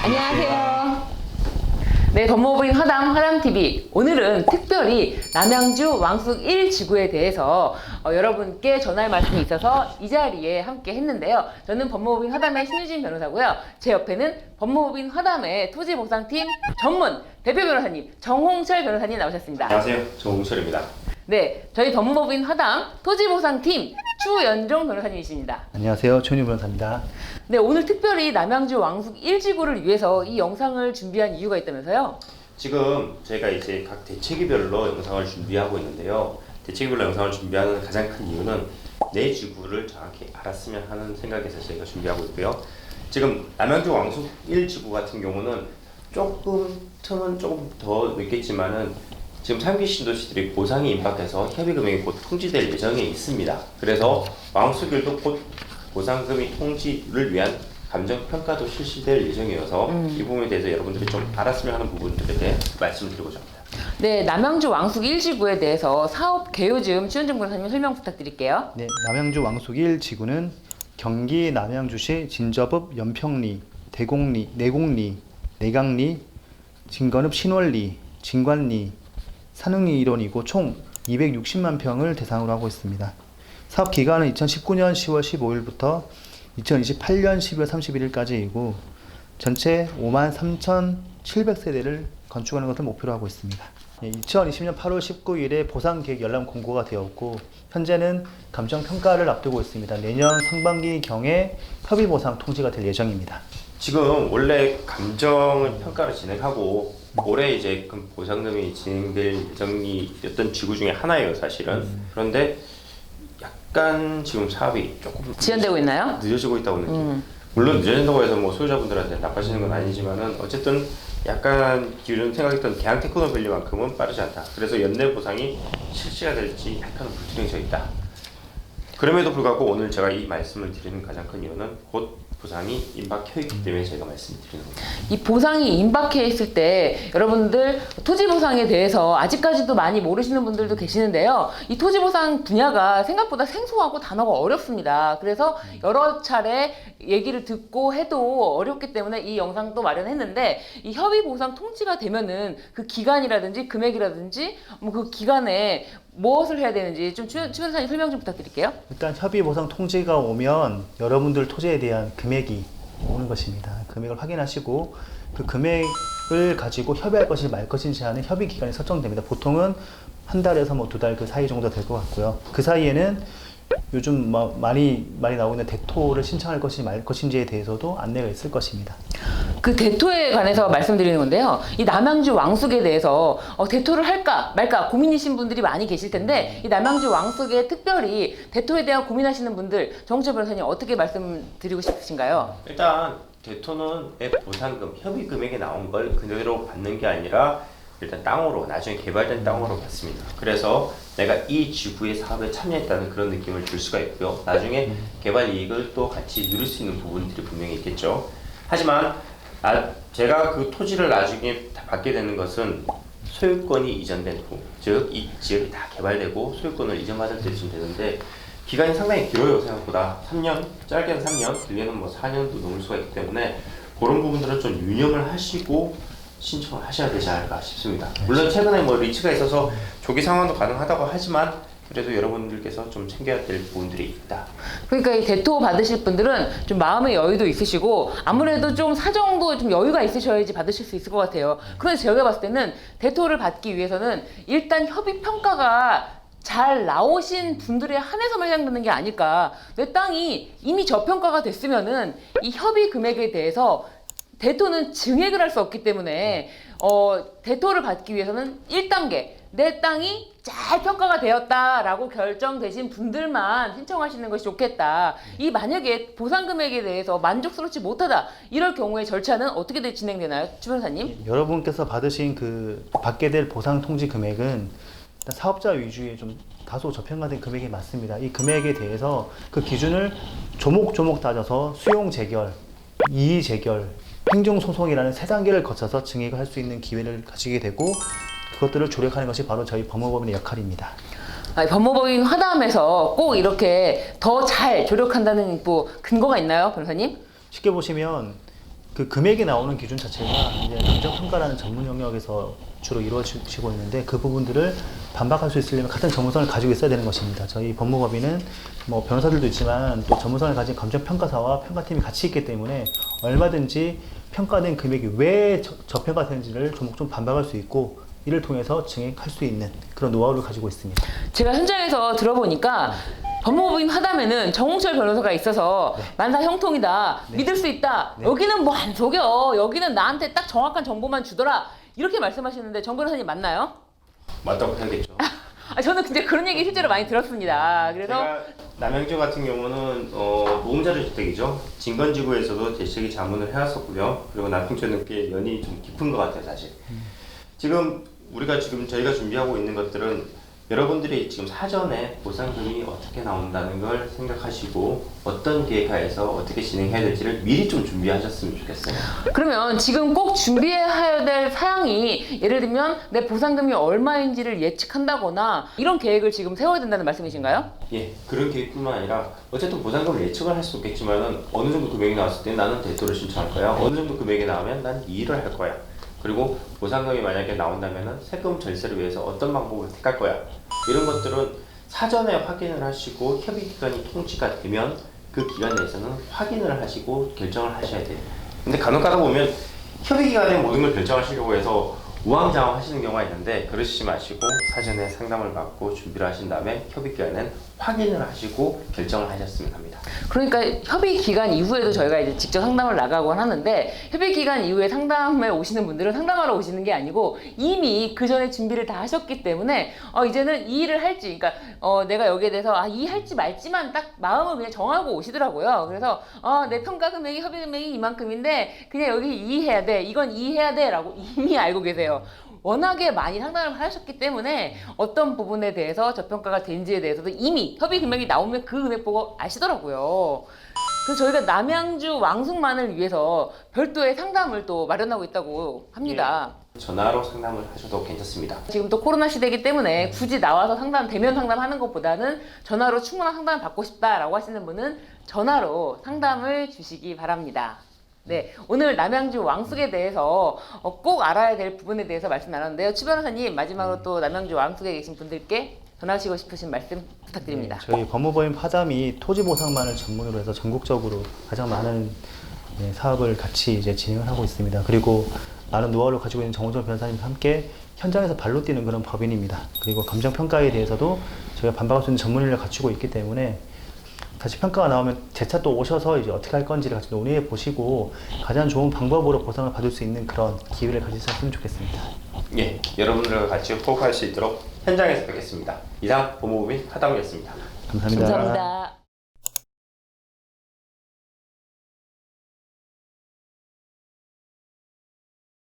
안녕하세요. 네, 법무부인 화담TV. 오늘은 특별히 남양주 왕숙 1지구에 대해서 여러분께 전할 말씀이 있어서 이 자리에 함께 했는데요. 저는 법무부인 화담의 신유진 변호사고요. 제 옆에는 법무부인 화담의 토지보상팀 전문 대표 변호사님 정홍철 변호사님 나오셨습니다. 안녕하세요. 정홍철입니다. 네, 저희 법무부인 화담 토지보상팀 추연종 변호사님이십니다. 안녕하세요. 최윤희 변호사입니다. 네, 오늘 특별히 남양주 왕숙 1지구를 위해서 이 영상을 준비한 이유가 있다면서요? 지금 저희가 이제 각 대책위별로 영상을 준비하고 있는데요. 대책위별로 영상을 준비하는 가장 큰 이유는 내 지구를 정확히 알았으면 하는 생각에서 저희가 준비하고 있고요. 지금 남양주 왕숙 1지구 같은 경우는 틈은 조금 더 늦겠지만은 지금 3기 신도시들이 보상이 임박해서 협의 금액이 곧 통지될 예정에 있습니다. 그래서 왕숙일도 곧 보상금이 통지를 위한 감정평가도 실시될 예정이어서 이 부분에 대해서 여러분들이 좀 알았으면 하는 부분들에 대해 말씀을 드리고자 합니다. 네, 남양주 왕숙 1지구에 대해서 사업 개요 좀 추연종 변호사님 설명 부탁드릴게요. 네, 남양주 왕숙 1지구는 경기 남양주시 진저읍 연평리, 대곡리, 내곡리, 내강리, 진건읍 신월리, 진관리, 산흥리 일원이고 총 260만 평을 대상으로 하고 있습니다. 사업 기간은 2019년 10월 15일부터 2028년 12월 31일까지이고 전체 53,700세대를 건축하는 것을 목표로 하고 있습니다. 2020년 8월 19일에 보상계획 열람 공고가 되었고 현재는 감정평가를 앞두고 있습니다. 내년 상반기경에 협의보상 통지가 될 예정입니다. 지금 원래 감정 평가를 진행하고 올해 이제 보상금이 진행될 예정이었던 지구 중에 하나예요, 사실은. 그런데 약간 지금 사업이 조금 지연되고 있나요? 늦어지고 있다고 느끼고 물론 늦어진다고 해서 뭐 소유자분들한테 나빠지는 건 아니지만은 어쨌든 약간 기존 생각했던 계양 테크노밸리만큼은 빠르지 않다. 그래서 연내 보상이 실시가 될지 약간 불투명해져 있다. 그럼에도 불구하고 오늘 제가 이 말씀을 드리는 가장 큰 이유는 곧 보상이 임박해 있기 때문에 제가 말씀을 드리는 겁니다. 이 보상이 임박해 있을 때 여러분들 토지 보상에 대해서 아직까지도 많이 모르시는 분들도 계시는데요. 이 토지 보상 분야가 생각보다 생소하고 단어가 어렵습니다. 그래서 여러 차례 얘기를 듣고 해도 어렵기 때문에 이 영상도 마련했는데 이 협의 보상 통지가 되면은 그 기간이라든지 금액이라든지 뭐 그 기간에 무엇을 해야 되는지 좀 추 변호사님 설명 좀 부탁드릴게요. 일단 협의보상 통지가 오면 여러분들 토지에 대한 금액이 오는 것입니다. 금액을 확인하시고 그 금액을 가지고 협의할 것인지 말 것인지 하는 협의 기간이 설정됩니다. 보통은 한 달에서 뭐 2달 그 사이 정도 될 것 같고요. 그 사이에는 요즘 많이 나오고 있는 대토를 신청할 것인지 말 것인지에 대해서도 안내가 있을 것입니다. 그 대토에 관해서 말씀드리는 건데요. 이 남양주 왕숙에 대해서 대토를 할까 말까 고민이신 분들이 많이 계실 텐데 이 남양주 왕숙에 특별히 대토에 대한 고민하시는 분들 정철 변호사님 어떻게 말씀드리고 싶으신가요? 일단 대토는 보상금, 협의 금액에 나온 걸 그대로 받는 게 아니라 일단 땅으로 나중에 개발된 땅으로 받습니다. 그래서 내가 이 지구의 사업에 참여했다는 그런 느낌을 줄 수가 있고요. 나중에 개발 이익을 또 같이 누릴 수 있는 부분들이 분명히 있겠죠. 하지만 제가 그 토지를 나중에 다 받게 되는 것은 소유권이 이전된 후, 즉 이 지역이 다 개발되고 소유권을 이전받을 때쯤 되는데 기간이 상당히 길어요. 생각보다 3년, 짧게는 3년, 길게는 뭐 4년도 넘을 수가 있기 때문에 그런 부분들은 좀 유념을 하시고 신청을 하셔야 되지 않을까 싶습니다. 물론 최근에 뭐 리츠가 있어서 조기 상환도 가능하다고 하지만 그래도 여러분들께서 좀 챙겨야 될 부분들이 있다. 그러니까 이 대토 받으실 분들은 좀 마음의 여유도 있으시고 아무래도 좀 사정도 좀 여유가 있으셔야지 받으실 수 있을 것 같아요. 그런데 제가 봤을 때는 대토를 받기 위해서는 일단 협의 평가가 잘 나오신 분들에 한해서만 해당되는 게 아닐까. 내 땅이 이미 저평가가 됐으면은 이 협의 금액에 대해서 대토는 증액을 할 수 없기 때문에 대토를 받기 위해서는 1단계 내 땅이 잘 평가가 되었다라고 결정되신 분들만 신청하시는 것이 좋겠다. 이 만약에 보상 금액에 대해서 만족스럽지 못하다 이럴 경우에 절차는 어떻게 진행되나요, 추 변호사님? 여러분께서 받게 될 보상 통지 금액은 사업자 위주의 좀 다소 저평가된 금액이 맞습니다. 이 금액에 대해서 그 기준을 조목조목 따져서 수용 재결, 이의 재결, 행정소송이라는 3단계를 거쳐서 증액을 할 수 있는 기회를 가지게 되고 그것들을 조력하는 것이 바로 저희 법무법인의 역할입니다. 법무법인 화담에서 꼭 이렇게 더 잘 조력한다는 뭐 근거가 있나요, 변호사님? 쉽게 보시면 그 금액이 나오는 기준 자체가 이제 감정평가라는 전문 영역에서 주로 이루어지고 있는데 그 부분들을 반박할 수 있으려면 같은 전문성을 가지고 있어야 되는 것입니다. 저희 법무법인은 뭐 변호사들도 있지만 또 전문성을 가진 감정평가사와 평가팀이 같이 있기 때문에 얼마든지 평가된 금액이 왜 저평가되는지를 좀 반박할 수 있고 이를 통해서 증액할 수 있는 그런 노하우를 가지고 있습니다. 제가 현장에서 들어보니까 법무법인 하담에는 정홍철 변호사가 있어서 만사 형통이다, 믿을 수 있다, 여기는 뭐 안 속여, 여기는 나한테 딱 정확한 정보만 주더라, 이렇게 말씀하시는데 정 변호사님 맞나요? 맞다고 해야겠죠. 저는 근데 그런 얘기 실제로 많이 들었습니다. 그래서 제가 남양주 같은 경우는 노동자료 주택이죠. 진건지구에서도 대책이 자문을 해왔었고요. 그리고 남풍천은 꽤 연이 좀 깊은 것 같아요, 사실. 지금 저희가 준비하고 있는 것들은 여러분들이 지금 사전에 보상금이 어떻게 나온다는 걸 생각하시고 어떤 계획하에서 어떻게 진행해야 될지를 미리 좀 준비하셨으면 좋겠어요. 그러면 지금 꼭 준비해야 될 사항이 예를 들면 내 보상금이 얼마인지를 예측한다거나 이런 계획을 지금 세워야 된다는 말씀이신가요? 예, 그런 계획뿐만 아니라 어쨌든 보상금을 예측을 할 수 있겠지만은 어느 정도 금액이 나왔을 때 나는 대토를 신청할 거야. 어느 정도 금액이 나오면 난 이의를 할 거야. 그리고 보상금이 만약에 나온다면은 세금 절세를 위해서 어떤 방법을 택할 거야. 이런 것들은 사전에 확인을 하시고 협의기관이 통치가 되면 그 기간 내에서는 확인을 하시고 결정을 하셔야 돼요. 근데 간혹 가다 보면 협의기관에 모든 걸 결정하시려고 해서 우왕좌왕 하시는 경우가 있는데 그러시지 마시고 사전에 상담을 받고 준비를 하신 다음에 협의기관은 확인을 하시고 결정을 하셨으면 합니다. 그러니까 협의 기간 이후에도 저희가 이제 직접 상담을 나가곤 하는데 협의 기간 이후에 상담에 오시는 분들은 상담하러 오시는 게 아니고 이미 그 전에 준비를 다 하셨기 때문에 이제는 이 일을 할지, 그러니까 내가 여기에 대해서 이 할지 말지만 딱 마음을 그냥 정하고 오시더라고요. 그래서 내 평가 금액이 협의 금액이 이만큼인데 그냥 여기 이의해야 돼, 이건 이의해야 돼라고 이미 알고 계세요. 워낙에 많이 상담을 하셨기 때문에 어떤 부분에 대해서 저평가가 된지에 대해서도 이미 협의 금액이 나오면 그 금액 보고 아시더라고요. 그래서 저희가 남양주 왕숙만을 위해서 별도의 상담을 또 마련하고 있다고 합니다. 예, 전화로 상담을 하셔도 괜찮습니다. 지금 또 코로나 시대이기 때문에 굳이 나와서 대면 상담하는 것보다는 전화로 충분한 상담을 받고 싶다라고 하시는 분은 전화로 상담을 주시기 바랍니다. 네, 오늘 남양주 왕숙에 대해서 꼭 알아야 될 부분에 대해서 말씀 나눴는데요. 추 변호사님, 마지막으로 또 남양주 왕숙에 계신 분들께 전하시고 싶으신 말씀 부탁드립니다. 네, 저희 법무법인 파담이 토지보상만을 전문으로 해서 전국적으로 가장 많은 사업을 같이 이제 진행을 하고 있습니다. 그리고 많은 노하우를 가지고 있는 정호정 변호사님과 함께 현장에서 발로 뛰는 그런 법인입니다. 그리고 감정평가에 대해서도 저희가 반박할 수 있는 전문인을 갖추고 있기 때문에 다시 평가가 나오면 재차 또 오셔서 이제 어떻게 할 건지를 같이 논의해 보시고 가장 좋은 방법으로 보상을 받을 수 있는 그런 기회를 가지셨으면 좋겠습니다. 예, 여러분들과 같이 호흡할 수 있도록 현장에서 뵙겠습니다. 이상 법무법인 하담이었습니다. 감사합니다. 감사합니다.